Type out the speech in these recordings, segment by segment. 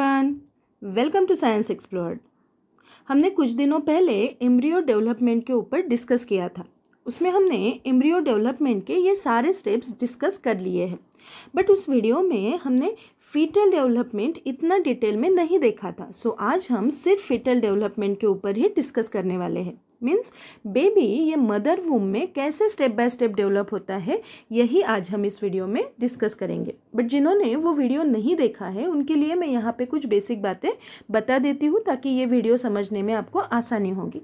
Everyone, welcome to science explored. हमने कुछ दिनों पहले एम्ब्रियो डेवलपमेंट के ऊपर डिस्कस किया था। उसमें हमने एम्ब्रियो डेवलपमेंट के ये सारे स्टेप्स डिस्कस कर लिए हैं, बट उस वीडियो में हमने फीटल डेवलपमेंट इतना डिटेल में नहीं देखा था। सो आज हम सिर्फ फीटल डेवलपमेंट के ऊपर ही डिस्कस करने वाले हैं। मीन्स बेबी ये मदर वूम में कैसे स्टेप बाय स्टेप डेवलप होता है, यही आज हम इस वीडियो में डिस्कस करेंगे। बट जिन्होंने वो वीडियो नहीं देखा है उनके लिए मैं यहाँ पे कुछ बेसिक बातें बता देती हूँ ताकि ये वीडियो समझने में आपको आसानी होगी।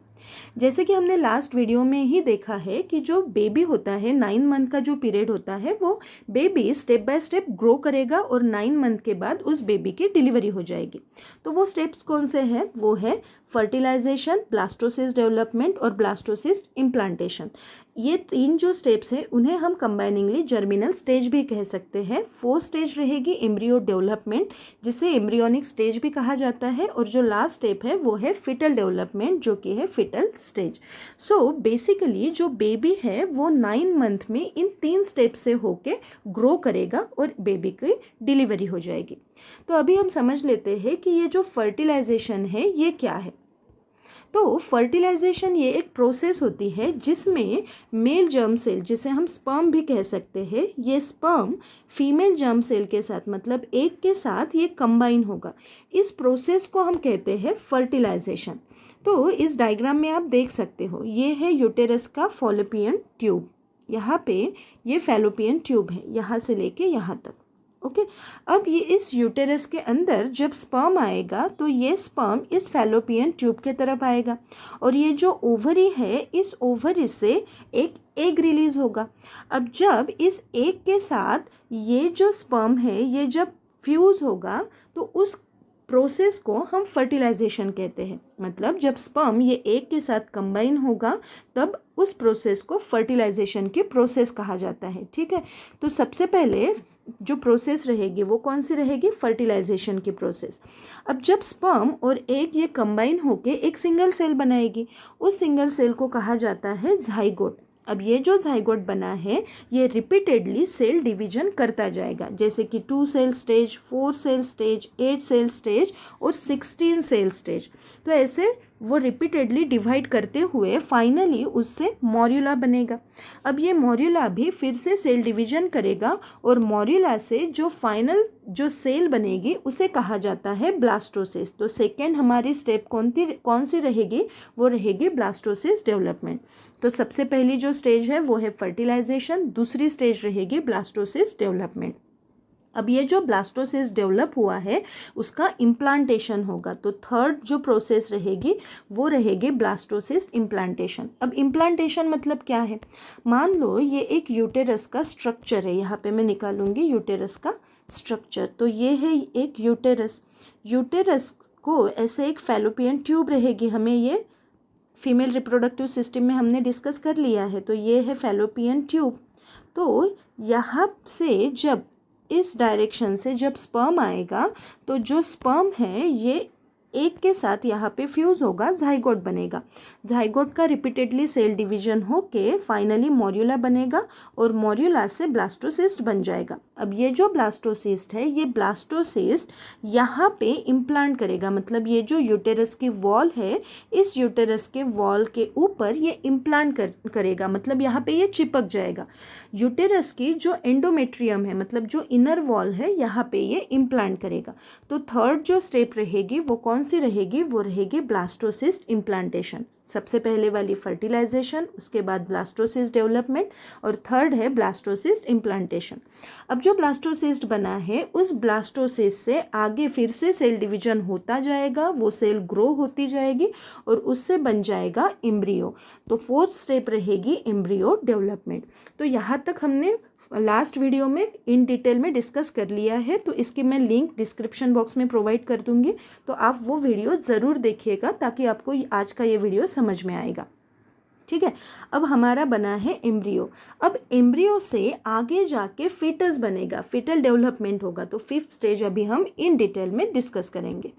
जैसे कि हमने लास्ट वीडियो में ही देखा है कि जो बेबी होता है 9 मंथ का जो पीरियड होता है वो baby step by step grow करेगा और 9 मंथ के बाद उस बेबी की डिलीवरी हो जाएगी। तो वो स्टेप्स कौन से हैं? वो है फर्टिलाइजेशन, ब्लास्टोसिस्ट डेवलपमेंट और ब्लास्टोसिस्ट इम्प्लांटेशन। ये 3 जो स्टेप्स हैं उन्हें हम कंबाइनिंगली जर्मिनल स्टेज भी कह सकते हैं। 4th स्टेज रहेगी एम्ब्रियो डेवलपमेंट, जिसे एम्ब्रियोनिक स्टेज भी कहा जाता है, और जो लास्ट स्टेप है वो है फिटल डेवलपमेंट, जो कि है फिटल स्टेज। सो बेसिकली जो बेबी है वो 9 मंथ में इन 3 स्टेप से होके ग्रो करेगा और बेबी की डिलीवरी हो जाएगी। तो अभी हम समझ लेते हैं कि ये जो फर्टिलाइजेशन है ये क्या है। तो फर्टिलाइजेशन ये एक प्रोसेस होती है जिसमें मेल जर्म सेल, जिसे हम स्पर्म भी कह सकते हैं, ये स्पर्म फीमेल जर्म सेल के साथ, मतलब एग के साथ ये कंबाइन होगा। इस प्रोसेस को हम कहते हैं फर्टिलाइजेशन। तो इस डायग्राम में आप देख सकते हो, ये है यूटेरस का फॉलोपियन ट्यूब। यहाँ पे ये फैलोपियन ट्यूब है, यहाँ से लेके यहाँ तक। ओके अब ये इस यूटेरस के अंदर जब स्पर्म आएगा तो ये स्पर्म इस फैलोपियन ट्यूब के तरफ आएगा, और ये जो ओवरी है, इस ओवरी से एक एग रिलीज होगा। अब जब इस एग के साथ ये जो स्पर्म है ये जब फ्यूज होगा तो उस प्रोसेस को हम फर्टिलाइजेशन कहते हैं। मतलब जब स्पर्म ये एग के साथ कंबाइन होगा तब उस प्रोसेस को फर्टिलाइजेशन की प्रोसेस कहा जाता है। ठीक है, तो सबसे पहले जो प्रोसेस रहेगी वो कौन सी रहेगी? फर्टिलाइजेशन की प्रोसेस। अब जब स्पर्म और एग ये कंबाइन होके एक सिंगल सेल बनाएगी, उस सिंगल सेल को कहा जाता है जाइगोट। अब ये जो जाइगोट बना है ये रिपीटेडली सेल डिवीजन करता जाएगा, जैसे कि 2 cell stage, 4 cell stage, 8 cell stage और 16 सेल स्टेज। तो ऐसे वो रिपीटेडली डिवाइड करते हुए फाइनली उससे मॉर्यूला बनेगा। अब ये मॉर्यूला भी फिर से सेल डिवीजन करेगा और मॉर्यूला से जो फाइनल जो सेल बनेगी उसे कहा जाता है ब्लास्टोसिस्ट। तो सेकेंड हमारी स्टेप कौन सी रहेगी? वो रहेगी ब्लास्टोसिस्ट डेवलपमेंट। तो सबसे पहली जो स्टेज है वो है फर्टिलाइजेशन, दूसरी स्टेज रहेगी ब्लास्टोसिस्ट डेवलपमेंट। अब ये जो ब्लास्टोसिस्ट डेवलप हुआ है उसका इम्प्लांटेशन होगा। तो थर्ड जो प्रोसेस रहेगी वो रहेगी ब्लास्टोसिस्ट इम्प्लांटेशन। अब इम्प्लांटेशन मतलब क्या है? मान लो ये एक यूटेरस का स्ट्रक्चर है, यहाँ पे मैं निकालूंगी यूटेरस का स्ट्रक्चर। तो ये है एक यूटेरस। यूटेरस को ऐसे एक फैलोपियन ट्यूब रहेगी, हमें ये फीमेल रिप्रोडक्टिव सिस्टम में हमने डिस्कस कर लिया है। तो ये है फैलोपियन ट्यूब। तो यहाँ से जब इस डायरेक्शन से जब स्पर्म आएगा तो जो स्पर्म है ये एक के साथ यहाँ पे फ्यूज होगा, जाइगोट बनेगा। जाइगोट का रिपीटेडली सेल डिवीजन होके फाइनली मॉर्यूला बनेगा और मॉर्यूला से ब्लास्टोसिस्ट बन जाएगा। अब ये जो ब्लास्टोसिस्ट है ये ब्लास्टोसिस्ट यहाँ पे इम्प्लांट करेगा, मतलब ये जो यूटेरस की वॉल है इस यूटेरस के वॉल के ऊपर ये इम्प्लांट करेगा, मतलब यहाँ पे ये चिपक जाएगा। यूटेरस की जो एंडोमेट्रियम है, मतलब जो इनर वॉल है, यहाँ पे ये इम्प्लांट करेगा। तो थर्ड जो स्टेप रहेगी वो कौन सी रहेगी? वो रहेगी ब्लास्टोसिस्ट इम्प्लांटेशन। सबसे पहले वाली फर्टिलाइजेशन, उसके बाद ब्लास्टोसिस्ट डेवलपमेंट और थर्ड है ब्लास्टोसिस्ट इम्प्लांटेशन। अब जो ब्लास्टोसिस्ट बना है उस ब्लास्टोसिस्ट से आगे फिर से सेल डिवीजन होता जाएगा, वो सेल ग्रो होती जाएगी और उससे बन जाएगा एम्ब्रियो। तो 4th स्टेप रहेगी एम्ब्रियो डेवलपमेंट। तो यहाँ तक हमने लास्ट वीडियो में इन डिटेल में डिस्कस कर लिया है, तो इसकी मैं लिंक डिस्क्रिप्शन बॉक्स में प्रोवाइड कर दूंगी, तो आप वो वीडियो ज़रूर देखिएगा ताकि आपको आज का ये वीडियो समझ में आएगा। ठीक है, अब हमारा बना है एम्ब्रियो। अब एम्ब्रियो से आगे जाके फीटस बनेगा, फीटल डेवलपमेंट होगा। तो 5th स्टेज अभी हम इन डिटेल में डिस्कस करेंगे।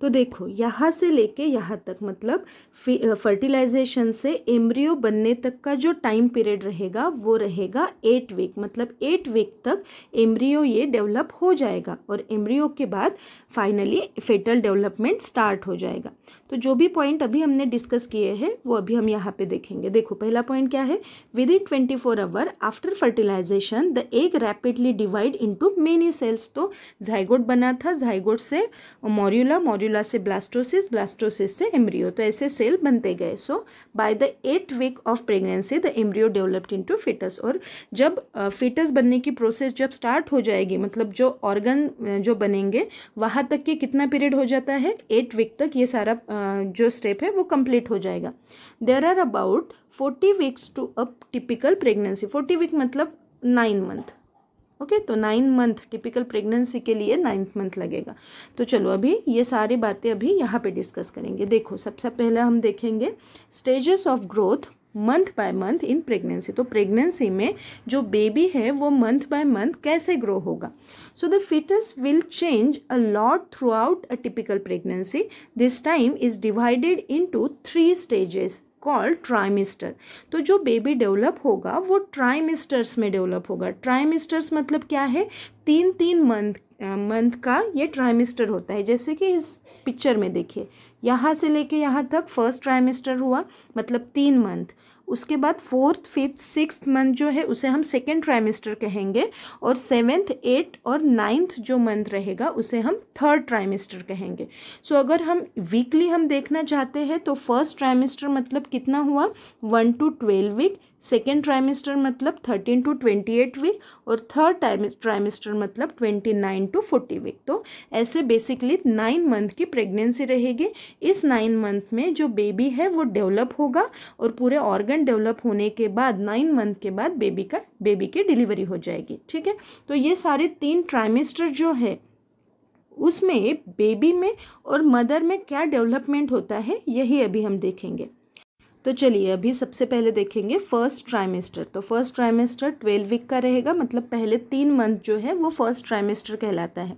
तो देखो यहाँ से लेके यहाँ तक मतलब फर्टिलाइजेशन से एम्ब्रियो बनने तक का जो टाइम पीरियड रहेगा वो रहेगा 8 वीक, मतलब 8 वीक तक एम्ब्रियो ये डेवलप हो जाएगा और एम्ब्रियो के बाद फाइनली फेटल डेवलपमेंट स्टार्ट हो जाएगा। तो जो भी पॉइंट अभी हमने डिस्कस किए हैं वो अभी हम यहाँ पे देखेंगे। देखो पहला पॉइंट क्या है, within 24 hour after fertilization the egg rapidly divide into many cells. तो जाइगोट बना था, जाइगोट से मॉर्यूला, मॉर्यूला से ब्लास्टोसिस, ब्लास्टोसिस से एम्ब्रियो, तो ऐसे सेल बनते गए। So by the 8th week of pregnancy the embryo developed into foetus. और जब फिटस बनने की प्रोसेस जब स्टार्ट हो जाएगी, मतलब जो ऑर्गन जो बनेंगे वहाँ तक के कितना पीरियड हो जाता है, 8 वीक तक ये सारा जो स्टेप है वो कंप्लीट हो जाएगा। There are about 40 weeks to a typical pregnancy. 40 week मतलब 9 मंथ। ओके, तो 9 मंथ टिपिकल प्रेगनेंसी के लिए 9th मंथ लगेगा। तो चलो अभी ये सारी बातें अभी यहाँ पे डिस्कस करेंगे। देखो सबसे पहले हम देखेंगे stages of growth month by month in pregnancy. तो प्रेगनेंसी में जो बेबी है वो मंथ बाय मंथ कैसे ग्रो होगा। So the foetus will change a lot throughout a typical pregnancy. This time is divided into 3 stages called trimester. तो जो baby develop होगा वो ट्राइमिस्टर्स में डेवलप होगा। ट्राइमिस्टर्स मतलब क्या है, 3 मंथ का ये ट्राइमिस्टर होता है। जैसे कि इस पिक्चर में देखिए, यहाँ से लेके यहाँ तक फर्स्ट ट्राइमिस्टर हुआ मतलब 3 मंथ। उसके बाद 4th, 5th, 6th मंथ जो है उसे हम सेकेंड ट्राइमिस्टर कहेंगे और 7th, 8th और 9th जो मंथ रहेगा उसे हम थर्ड ट्राइमिस्टर कहेंगे। सो अगर हम वीकली हम देखना चाहते हैं तो फर्स्ट ट्राइमिस्टर मतलब कितना हुआ, 1 to 12 वीक, सेकेंड ट्राइमिस्टर मतलब 13 to 28 वीक और थर्ड ट्राइमिस्टर मतलब 29 to 40 वीक। तो ऐसे बेसिकली 9 मंथ की प्रेगनेंसी रहेगी। इस 9 मंथ में जो बेबी है वो डेवलप होगा और पूरे ऑर्गन डेवलप होने के बाद 9 मंथ के बाद बेबी की डिलीवरी हो जाएगी। ठीक है, तो ये सारे 3 ट्राइमिस्टर जो है उसमें बेबी में और मदर में क्या डेवलपमेंट होता है यही अभी हम देखेंगे। तो चलिए अभी सबसे पहले देखेंगे फर्स्ट ट्राइमेस्टर। तो फर्स्ट ट्राइमेस्टर 12 वीक का रहेगा, मतलब पहले 3 मंथ जो है वो फर्स्ट ट्राइमेस्टर कहलाता है।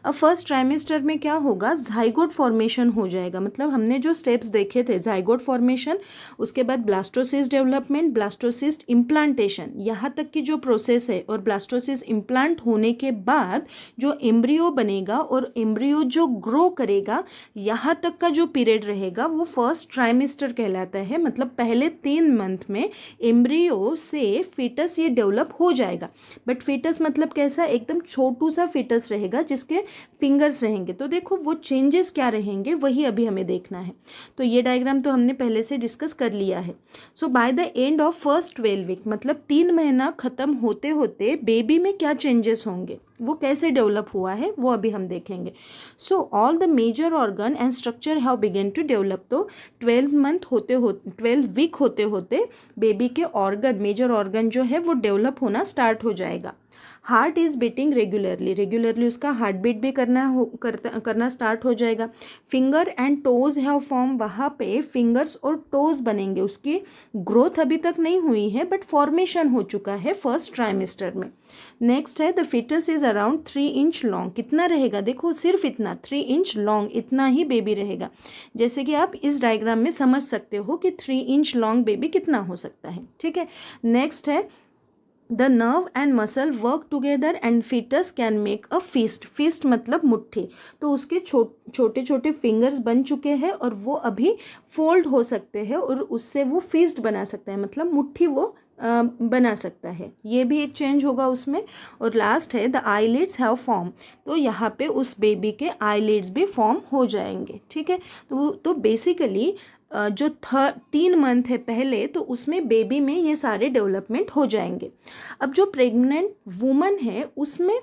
अब फर्स्ट ट्राइमेस्टर में क्या होगा, जाइगोट फॉर्मेशन हो जाएगा। मतलब हमने जो स्टेप्स देखे थे, जाइगोट फॉर्मेशन, उसके बाद ब्लास्टोसिस्ट डेवलपमेंट, ब्लास्टोसिस्ट इम्प्लांटेशन, यहाँ तक की जो प्रोसेस है, और ब्लास्टोसिस्ट इम्प्लांट होने के बाद जो एम्ब्रियो बनेगा और एम्ब्रियो जो ग्रो करेगा, यहाँ तक का जो पीरियड रहेगा वो फर्स्ट ट्राइमेस्टर कहलाता है। मतलब पहले 3 मंथ में एम्ब्रियो से फीटस ये डेवलप हो जाएगा। बट फीटस मतलब कैसा, एकदम छोटू सा फीटस रहेगा जिसके फिंगर्स रहेंगे। तो देखो वो चेंजेस क्या रहेंगे वही अभी हमें देखना है। तो ये डायग्राम तो हमने पहले से डिस्कस कर लिया है। So by the end of first 12 week, मतलब 3 महीना खत्म होते होते बेबी में क्या चेंजेस होंगे, वो कैसे डेवलप हुआ है वो अभी हम देखेंगे। So all the major organ and structure have begun to develop. तो 12 वीक होते होते बेबी के ऑर्गन, मेजर ऑर्गन जो है वो डेवलप होना स्टार्ट हो जाएगा। हार्ट इज बीटिंग रेगुलरली उसका हार्ट बीट भी करना स्टार्ट हो जाएगा। Finger and toes have form, वहाँ पे फिंगर्स और टोज बनेंगे। उसकी ग्रोथ अभी तक नहीं हुई है बट फॉर्मेशन हो चुका है फर्स्ट ट्राइमेस्टर में। नेक्स्ट है the foetus is around 3 inch long. कितना रहेगा, देखो सिर्फ इतना 3 इंच लॉन्ग, इतना ही बेबी रहेगा। जैसे कि आप इस डायग्राम में समझ सकते हो कि 3 इंच लॉन्ग बेबी कितना हो सकता है। ठीक है, नेक्स्ट है the nerve and muscle work together and foetus can make a fist. Fist मतलब मुट्ठी। तो उसके छोटे छोटे फिंगर्स बन चुके हैं और वो अभी फोल्ड हो सकते हैं और उससे वो फिस्ट बना सकता है, मतलब मुट्ठी वो बना सकता है। ये भी एक चेंज होगा उसमें। और लास्ट है द आईलिड्स हैव फॉर्म। तो यहाँ पे उस बेबी के आईलिड्स भी फॉर्म हो जाएंगे। ठीक है, तो बेसिकली जो 3 मंथ है पहले, तो उसमें बेबी में ये सारे डेवलपमेंट हो जाएंगे। अब जो प्रेग्नेंट वुमन है उसमें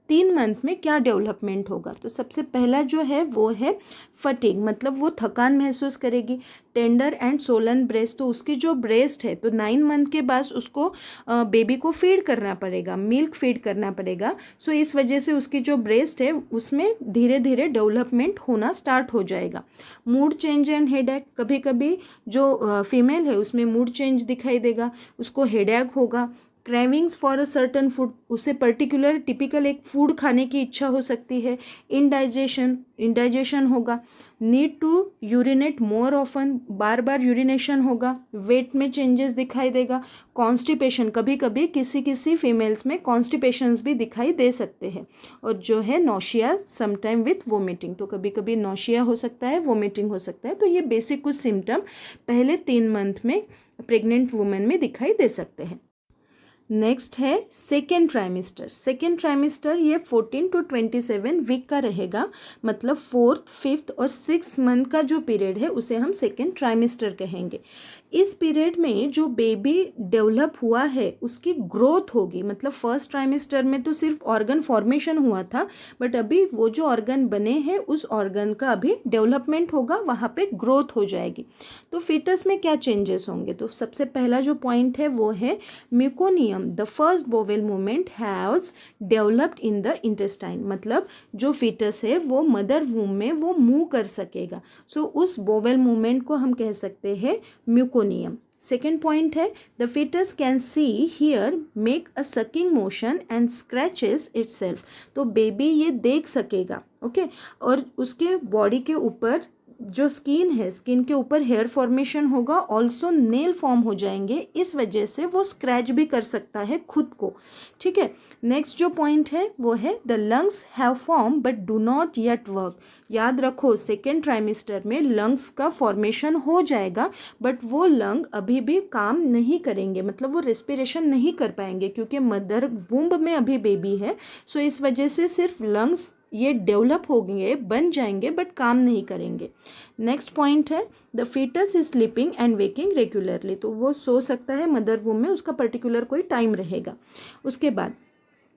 3 मंथ में क्या डेवलपमेंट होगा, तो सबसे पहला जो है वो है फटीग, मतलब वो थकान महसूस करेगी। टेंडर एंड सोलन ब्रेस्ट, तो उसकी जो ब्रेस्ट है तो 9 मंथ के बाद उसको बेबी को फीड करना पड़ेगा, मिल्क फीड करना पड़ेगा। सो इस वजह से उसकी जो ब्रेस्ट है उसमें धीरे धीरे डेवलपमेंट होना स्टार्ट हो जाएगा। मूड चेंज एंड हेडेक, कभी कभी जो फीमेल है उसमें मूड चेंज दिखाई देगा, उसको हेडेक होगा। Cravings for a certain food, उसे पर्टिकुलर टिपिकल एक फूड खाने की इच्छा हो सकती है। इंडाइजेशन होगा। Need to urinate more often, बार बार यूरिनेशन होगा। वेट में चेंजेस दिखाई देगा। कॉन्स्टिपेशन, कभी कभी किसी किसी फीमेल्स में कॉन्स्टिपेशंस भी दिखाई दे सकते हैं। और जो है नौशिया समटाइम विथ वोमिटिंग, तो कभी कभी नौशिया हो सकता है, वोमिटिंग हो सकता है। तो ये बेसिक कुछ सिम्टम पहले 3 मंथ में प्रेग्नेंट वुमेन में दिखाई दे सकते हैं। नेक्स्ट है सेकेंड ट्राइमेस्टर। सेकेंड ट्राइमेस्टर ये 14 to 27 वीक का रहेगा, मतलब 4th, 5th और 6th मंथ का जो पीरियड है उसे हम सेकेंड ट्राइमेस्टर कहेंगे। इस पीरियड में जो बेबी डेवलप हुआ है उसकी ग्रोथ होगी, मतलब फर्स्ट ट्राइमेस्टर में तो सिर्फ ऑर्गन फॉर्मेशन हुआ था, बट अभी वो जो ऑर्गन बने हैं उस ऑर्गन का अभी डेवलपमेंट होगा, वहाँ पे ग्रोथ हो जाएगी। तो फीटस में क्या चेंजेस होंगे, तो सबसे पहला जो पॉइंट है वो है meconium, the first bowel movement haves developed in the intestine, मतलब जो फीटस है वो मदर वूम में वो मूव कर सकेगा। सो उस बोवेल मूवमेंट को हम कह सकते हैं म्यूकोनियम। सेकेंड पॉइंट है the foetus can see hear make a sucking motion and scratches itself, तो बेबी ये देख सकेगा, ओके। और उसके बॉडी के ऊपर जो स्किन है, स्किन के ऊपर हेयर फॉर्मेशन होगा, ऑल्सो नेल फॉर्म हो जाएंगे, इस वजह से वो स्क्रैच भी कर सकता है खुद को, ठीक है। नेक्स्ट जो पॉइंट है वो है the lungs have form but do not yet work. याद रखो सेकेंड ट्राइमेस्टर में लंग्स का फॉर्मेशन हो जाएगा, बट वो लंग अभी भी काम नहीं करेंगे, मतलब वो रेस्पिरेशन नहीं कर पाएंगे, क्योंकि मदर वुम्ब में अभी बेबी है। सो इस वजह से सिर्फ लंग्स ये डेवलप होंगे, बन जाएंगे, बट काम नहीं करेंगे। नेक्स्ट पॉइंट है the foetus is sleeping and waking regularly, तो वो सो सकता है मदर वूम में, उसका पर्टिकुलर कोई टाइम रहेगा। उसके बाद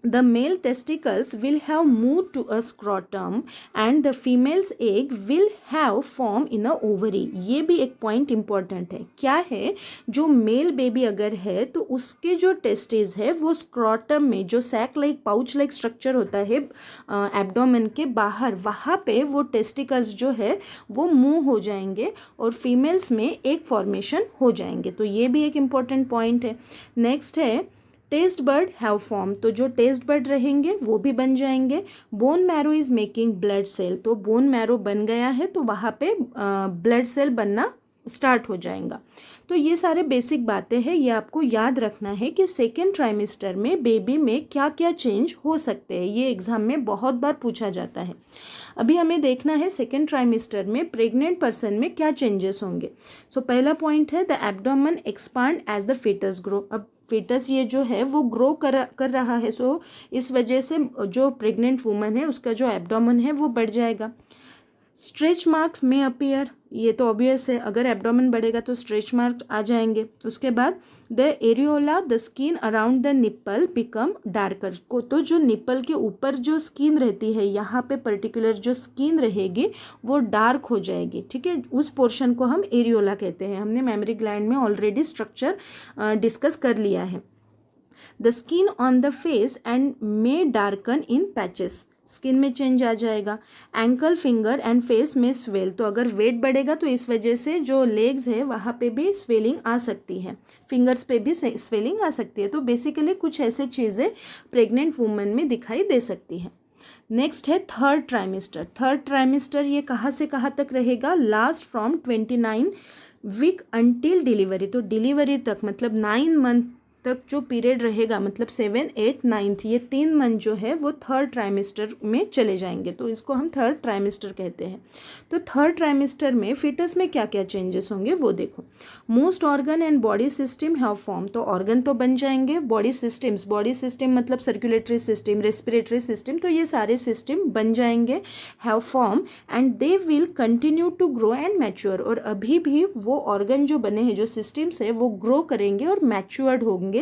the male testicles will have moved to a scrotum and the female's egg will have formed in a ovary। ये भी एक पॉइंट इंपॉर्टेंट है। क्या है, जो मेल बेबी अगर है तो उसके जो टेस्टिस है वो स्क्रॉटम में, जो sac like pouch like structure होता है एब्डोमेन के बाहर, वहाँ पे वो टेस्टिकल्स जो है वो मूव हो जाएंगे और फीमेल्स में एक फॉर्मेशन हो जाएंगे। तो ये भी एक इम्पॉर्टेंट पॉइंट है। नेक्स्ट है टेस्ट बर्ड हैव फॉर्म, तो जो टेस्ट बर्ड रहेंगे वो भी बन जाएंगे। Bone marrow is making blood cell, तो बोन मैरो बन गया है तो वहाँ पे ब्लड सेल बनना स्टार्ट हो जाएगा। तो ये सारे बेसिक बातें हैं, ये आपको याद रखना है कि सेकेंड ट्राइमेस्टर में बेबी में क्या क्या चेंज हो सकते हैं। ये एग्जाम में बहुत बार पूछा जाता है। अभी हमें देखना है सेकेंड ट्राइमेस्टर में प्रेग्नेंट पर्सन में क्या चेंजेस होंगे। सो पहला पॉइंट है the abdomen expand as the foetus grow. अब फीटस ये जो है वो ग्रो कर रहा है, सो इस वजह से जो प्रेग्नेंट वुमन है उसका जो एब्डोमेन है वो बढ़ जाएगा। स्ट्रेच मार्क्स में अपीयर, ये तो ऑब्वियस है, अगर एब्डोमेन बढ़ेगा तो स्ट्रेच मार्क आ जाएंगे। उसके बाद the areola, the skin around the nipple become darker, को तो जो निप्पल के ऊपर जो स्किन रहती है, यहाँ पे पर्टिकुलर जो स्किन रहेगी वो डार्क हो जाएगी, ठीक है। उस पोर्शन को हम एरियोला कहते हैं, हमने मेमरी ग्लैंड में ऑलरेडी स्ट्रक्चर डिस्कस कर लिया है। The skin on the face and may darken in patches, skin में चेंज आ जाएगा। एंकल, फिंगर एंड फेस में स्वेल, तो अगर वेट बढ़ेगा तो इस वजह से जो लेग्स है वहाँ पे भी स्वेलिंग आ सकती है, फिंगर्स पे भी स्वेलिंग आ सकती है। तो बेसिकली कुछ ऐसे चीज़ें प्रेग्नेंट वुमन में दिखाई दे सकती है। नेक्स्ट है थर्ड ट्राइमेस्टर। थर्ड ट्राइमेस्टर ये कहाँ से कहाँ तक रहेगा, last from 29 week until delivery, तो डिलीवरी तक मतलब 9 मंथ तक जो पीरियड रहेगा, मतलब 7, 8, 9, ये 3 मंथ जो है वो थर्ड ट्राइमेस्टर में चले जाएंगे, तो इसको हम थर्ड ट्राइमेस्टर कहते हैं। तो थर्ड ट्राइमेस्टर में फीटस में क्या क्या चेंजेस होंगे वो देखो। Most organ and body system have form, तो ऑर्गन तो बन जाएंगे, बॉडी सिस्टम मतलब सर्कुलेटरी सिस्टम, रेस्पिरेटरी सिस्टम, तो ये सारे सिस्टम बन जाएंगे, have form and they will continue to grow and mature, और अभी भी वो ऑर्गन जो बने हैं, जो सिस्टम्स है वो ग्रो करेंगे और मैच्योर्ड होंगे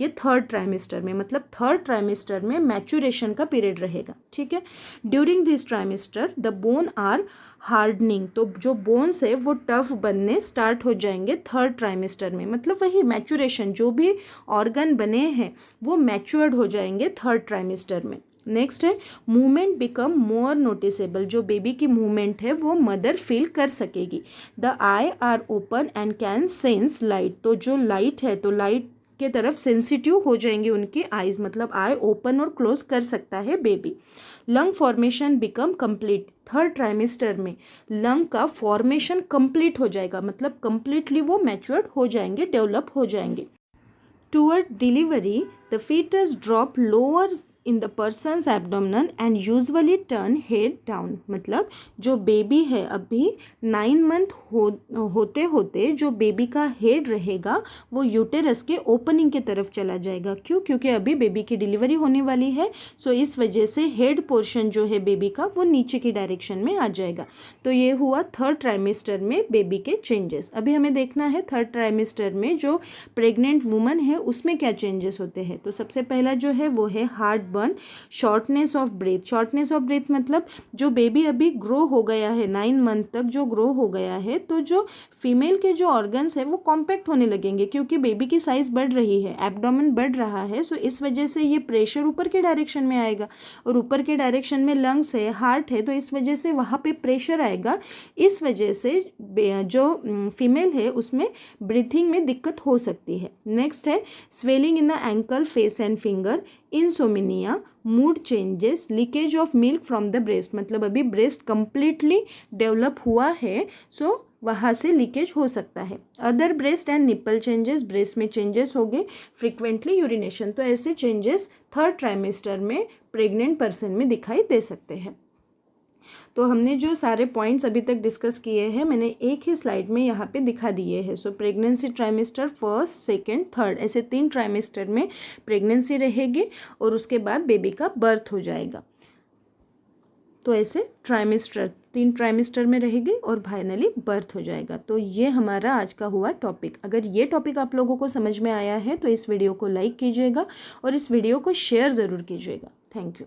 ये थर्ड ट्राइमेस्टर में, मतलब थर्ड ट्राइमेस्टर में मैच्योरेशन का पीरियड रहेगा, ठीक है। During this trimester the bone are hardening, तो जो बोन्स है वो टफ बनने स्टार्ट हो जाएंगे थर्ड ट्राइमेस्टर में, मतलब वही मैच्योरेशन, जो भी ऑर्गन बने हैं वो मैच्योर्ड हो जाएंगे थर्ड ट्राइमेस्टर में। नेक्स्ट है मूवमेंट बिकम मोर नोटिसेबल, जो बेबी की मूवमेंट है वो मदर फील कर सकेगी। The I R open and can sense light, तो जो लाइट है, तो लाइट के तरफ सेंसिटिव हो जाएंगे उनकी आईज, मतलब आई ओपन और क्लोज कर सकता है baby. Lung formation become complete, third trimester में लंग का फॉर्मेशन कंप्लीट हो जाएगा, मतलब कंप्लीटली वो मैच्योर्ड हो जाएंगे, डेवलप हो जाएंगे। Toward delivery the foetus drop lower in the person's abdominal and usually turn head down, मतलब जो बेबी है अभी 9 मंथ होते होते जो बेबी का हेड रहेगा वो यूटेरस के ओपनिंग की तरफ चला जाएगा। क्यों? क्योंकि अभी बेबी की डिलीवरी होने वाली है, सो इस वजह से हेड पोर्शन जो है बेबी का वो नीचे की डायरेक्शन में आ जाएगा। तो ये हुआ थर्ड ट्राइमेस्टर में बेबी के चेंजेस। अभी हमें देखना है थर्ड ट्राइमेस्टर में जो प्रेग्नेंट वुमन है उसमें क्या चेंजेस होते हैं। तो सबसे पहला जो है वो है heartburn, shortness of breath. Shortness of breath मतलब जो बेबी अभी ग्रो हो गया है 9 मंथ तक जो ग्रो हो गया है, तो जो फीमेल के जो ऑर्गन्स है वो कॉम्पैक्ट होने लगेंगे क्योंकि बेबी की साइज बढ़ रही है, एब्डोमेन बढ़ रहा है। सो इस वजह से ये प्रेशर ऊपर के डायरेक्शन में आएगा और ऊपर के डायरेक्शन में लंग्स है, हार्ट है, तो इस वजह से वहाँ पे प्रेशर आएगा। इस वजह से जो फीमेल है उसमें ब्रीथिंग में दिक्कत हो सकती है। नेक्स्ट है swelling in the ankle, face and finger, insomnia, mood changes, leakage of milk from the breast, मतलब अभी ब्रेस्ट कंप्लीटली डेवलप हुआ है सो वहाँ से लीकेज हो सकता है। Other breast and nipple changes, breast में चेंजेस हो गए, फ्रिक्वेंटली यूरिनेशन। तो ऐसे चेंजेस थर्ड ट्राइमेस्टर में प्रेग्नेंट पर्सन में दिखाई दे सकते हैं। तो हमने जो सारे पॉइंट्स अभी तक डिस्कस किए हैं मैंने एक ही स्लाइड में यहाँ पे दिखा दिए हैं। So pregnancy trimester first, second, third, ऐसे 3 ट्राइमेस्टर में प्रेगनेंसी रहेगी और उसके बाद बेबी का बर्थ हो जाएगा। तो ऐसे ट्राइमेस्टर 3 ट्राइमेस्टर में रहेगी और फाइनली बर्थ हो जाएगा। तो ये हमारा आज का हुआ टॉपिक। अगर ये टॉपिक आप लोगों को समझ में आया है तो इस वीडियो को लाइक कीजिएगा और इस वीडियो को शेयर ज़रूर कीजिएगा। Thank you.